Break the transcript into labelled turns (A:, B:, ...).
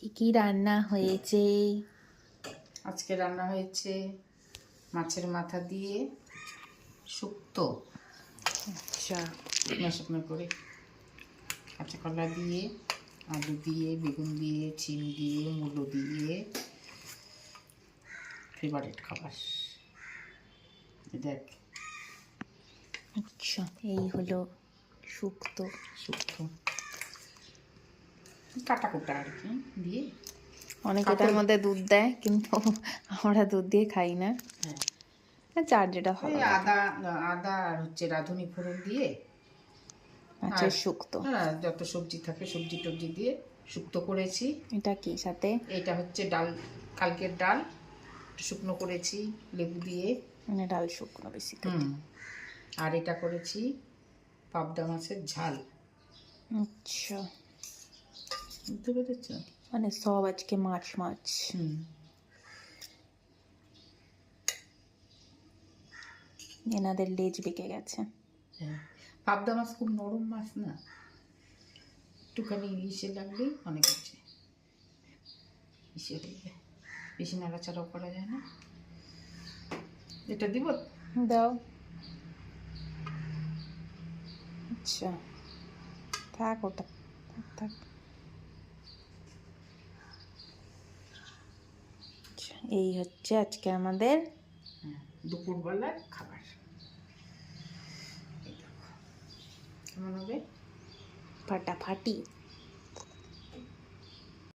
A: কি কি রান্না হয়েছে?
B: আজকে রান্না হয়েছে মাছের মাথা দিয়ে শুক্তো,
A: আচ্ছা,
B: মেশানো করে কাঁচা কলা দিয়ে, আলু দিয়ে, বেগুন দিয়ে, চিম দিয়ে, মূলো দিয়ে, ফেভারিট খাবার। দেখ,
A: আচ্ছা, এই হলো শুক্তো।
B: শুক্তো কাটা কুটা আর কি দিয়ে।
A: অনেকে এটার
B: কাতল,
A: মধ্যে দুধ দেয়, কিন্তু আমরা দুধ দিয়ে খাই না।
B: হ্যাঁ,
A: যার যেটা
B: ওই
A: ভালো লাগে।
B: আদা আদা আর হচ্ছে রাঁধুনি ফোড়ন দিয়ে, আর
A: মাছের শুক্তো।
B: হ্যাঁ যত সবজি থাকে সবজি টবজি দিয়ে শুক্তো করেছি।
A: এটা কি সাথে?
B: এটা হচ্ছে ডাল, কালকের ডাল একটু শুকনো করেছি লেবু দিয়ে।
A: মানে ডাল শুকনো বেসিক্যালি।
B: আর এটা করেছি পাবদা মাছের ঝাল।
A: আচ্ছা,
B: বুঝতে পেরেছ?
A: মানে সব আজকে মাছ মাছ। এনাদের লেজ বেঁকে গেছে।
B: হ্যাঁ, পাবদা মাছ খুব নরম মাছ না, একটুখানি ইলিশে লাগলেই অনেক হচ্ছে, ইসে হয়ে যায়, বেশি নাড়াচাড়াও করা যায় না। এটা দিব?
A: দাও। আচ্ছা, থাক ওটা, থাক থাক। আচ্ছা, এই হচ্ছে আজকে আমাদের
B: দুপুরবেলার খাবার। এই দেখো কেমন হবে,
A: ফাটাফাটি।